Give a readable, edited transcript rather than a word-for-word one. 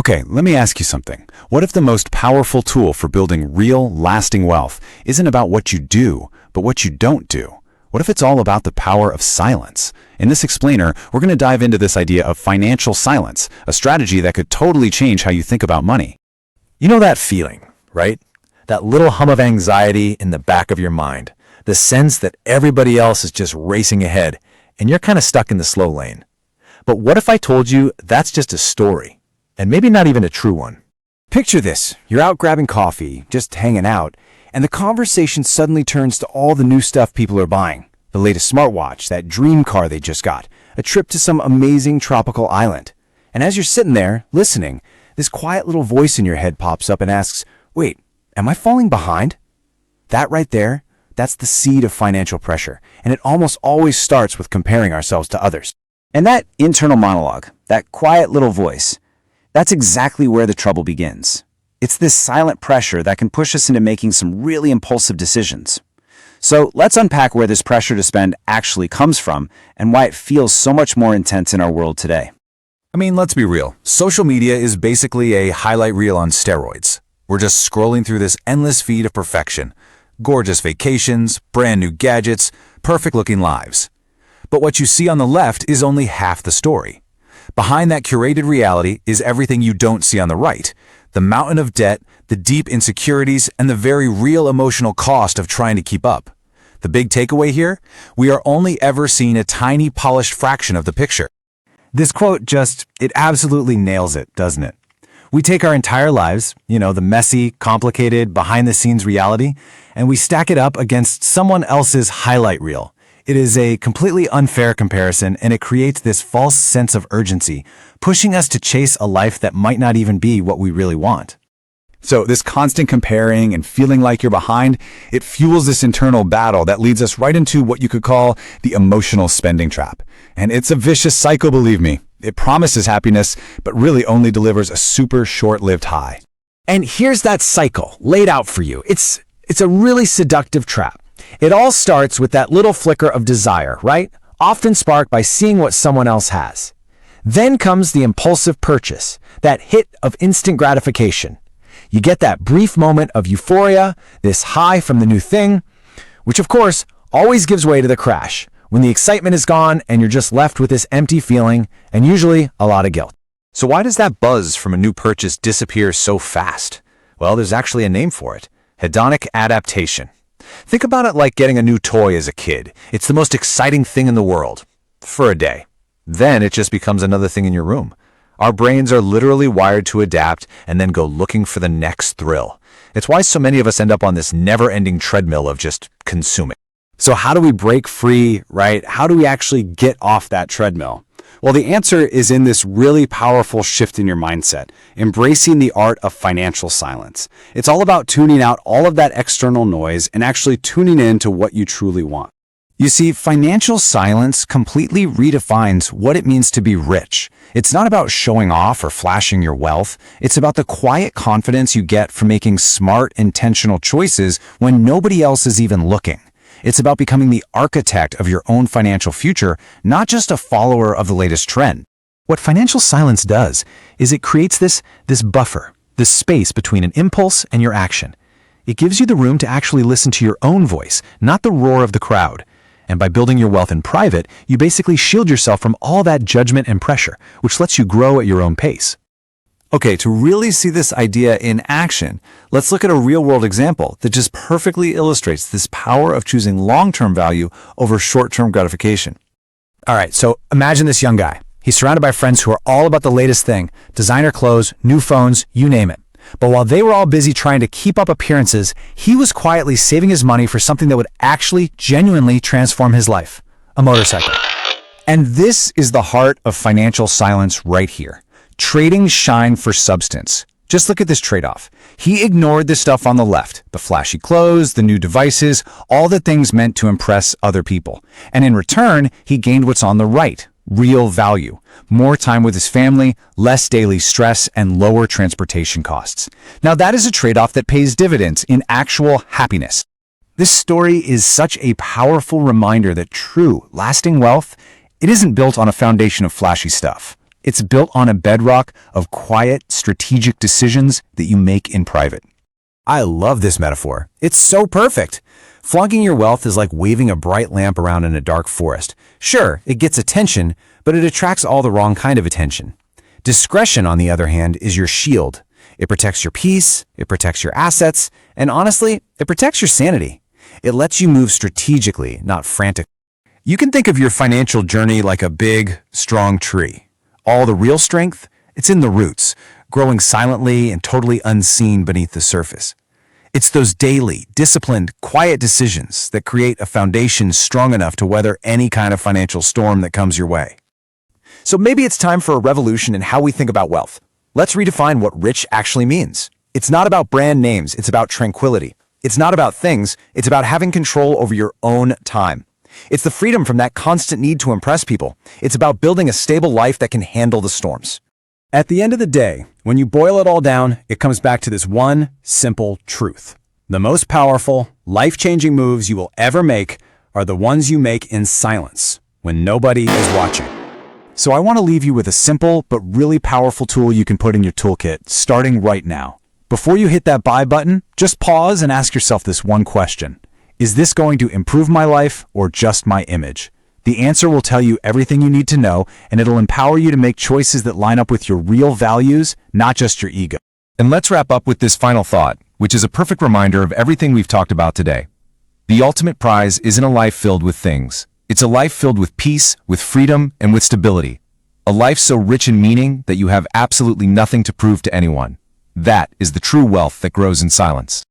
Okay, let me ask you something. What if the most powerful tool for building real, lasting wealth isn't about what you do, but what you don't do? What if it's all about the power of silence? In this explainer, we're going to dive into this idea of financial silence, a strategy that could totally change how you think about money. You know that feeling, right? That little hum of anxiety in the back of your mind. The sense that everybody else is just racing ahead, and you're kind of stuck in the slow lane. But what if I told you that's just a story, and maybe not even a true one? Picture this. You're out grabbing coffee, just hanging out, and the conversation suddenly turns to all the new stuff people are buying. The latest smartwatch, that dream car they just got, a trip to some amazing tropical island. And as you're sitting there, listening, this quiet little voice in your head pops up and asks, wait, am I falling behind? That right there, that's the seed of financial pressure, and it almost always starts with comparing ourselves to others. And that internal monologue, that quiet little voice, that's exactly where the trouble begins. It's this silent pressure that can push us into making some really impulsive decisions. So let's unpack where this pressure to spend actually comes from and why it feels so much more intense in our world today. I mean, let's be real. Social media is basically a highlight reel on steroids. We're just scrolling through this endless feed of perfection. Gorgeous vacations, brand new gadgets, perfect-looking lives. But what you see on the left is only half the story. Behind that curated reality is everything you don't see on the right. The mountain of debt, the deep insecurities, and the very real emotional cost of trying to keep up. The big takeaway here? We are only ever seeing a tiny polished fraction of the picture. This quote it absolutely nails it, doesn't it? We take our entire lives, the messy, complicated, behind-the-scenes reality, and we stack it up against someone else's highlight reel. It is a completely unfair comparison, and it creates this false sense of urgency, pushing us to chase a life that might not even be what we really want. So this constant comparing and feeling like you're behind, it fuels this internal battle that leads us right into what you could call the emotional spending trap. And it's a vicious cycle, believe me. It promises happiness, but really only delivers a super short-lived high. And here's that cycle laid out for you. It's a really seductive trap. It all starts with that little flicker of desire, right? Often sparked by seeing what someone else has. Then comes the impulsive purchase, that hit of instant gratification. You get that brief moment of euphoria, this high from the new thing, which of course always gives way to the crash, when the excitement is gone and you're just left with this empty feeling and usually a lot of guilt. So why does that buzz from a new purchase disappear so fast? Well, there's actually a name for it: hedonic adaptation. Think about it like getting a new toy as a kid. It's the most exciting thing in the world. For a day. Then it just becomes another thing in your room. Our brains are literally wired to adapt and then go looking for the next thrill. It's why so many of us end up on this never-ending treadmill of just consuming. So how do we break free, right? How do we actually get off that treadmill? Well, the answer is in this really powerful shift in your mindset, embracing the art of financial silence. It's all about tuning out all of that external noise and actually tuning in to what you truly want. You see, financial silence completely redefines what it means to be rich. It's not about showing off or flashing your wealth. It's about the quiet confidence you get from making smart, intentional choices when nobody else is even looking. It's about becoming the architect of your own financial future, not just a follower of the latest trend. What financial silence does is it creates this buffer, this space between an impulse and your action. It gives you the room to actually listen to your own voice, not the roar of the crowd. And by building your wealth in private, you basically shield yourself from all that judgment and pressure, which lets you grow at your own pace. Okay, to really see this idea in action, let's look at a real-world example that just perfectly illustrates this power of choosing long-term value over short-term gratification. All right, so imagine this young guy. He's surrounded by friends who are all about the latest thing, designer clothes, new phones, you name it. But while they were all busy trying to keep up appearances, he was quietly saving his money for something that would actually genuinely transform his life: a motorcycle. And this is the heart of financial silence right here. Trading shine for substance. Just look at this trade-off. He ignored the stuff on the left, the flashy clothes, the new devices, all the things meant to impress other people. And in return, he gained what's on the right: real value, more time with his family, less daily stress, and lower transportation costs. Now that is a trade-off that pays dividends in actual happiness. This story is such a powerful reminder that true, lasting wealth, it isn't built on a foundation of flashy stuff. It's built on a bedrock of quiet, strategic decisions that you make in private. I love this metaphor. It's so perfect. Flaunting your wealth is like waving a bright lamp around in a dark forest. Sure, it gets attention, but it attracts all the wrong kind of attention. Discretion, on the other hand, is your shield. It protects your peace, it protects your assets, and honestly, it protects your sanity. It lets you move strategically, not frantically. You can think of your financial journey like a big, strong tree. All the real strength, it's in the roots, growing silently and totally unseen beneath the surface. It's those daily, disciplined, quiet decisions that create a foundation strong enough to weather any kind of financial storm that comes your way. So maybe it's time for a revolution in how we think about wealth. Let's redefine what rich actually means. It's not about brand names, it's about tranquility. It's not about things, it's about having control over your own time. It's the freedom from that constant need to impress people. It's about building a stable life that can handle the storms. At the end of the day, when you boil it all down, it comes back to this one simple truth. The most powerful, life-changing moves you will ever make are the ones you make in silence, when nobody is watching. So I want to leave you with a simple but really powerful tool you can put in your toolkit, starting right now. Before you hit that buy button, just pause and ask yourself this one question. Is this going to improve my life or just my image? The answer will tell you everything you need to know, and it'll empower you to make choices that line up with your real values, not just your ego. And let's wrap up with this final thought, which is a perfect reminder of everything we've talked about today. The ultimate prize isn't a life filled with things. It's a life filled with peace, with freedom, and with stability. A life so rich in meaning that you have absolutely nothing to prove to anyone. That is the true wealth that grows in silence.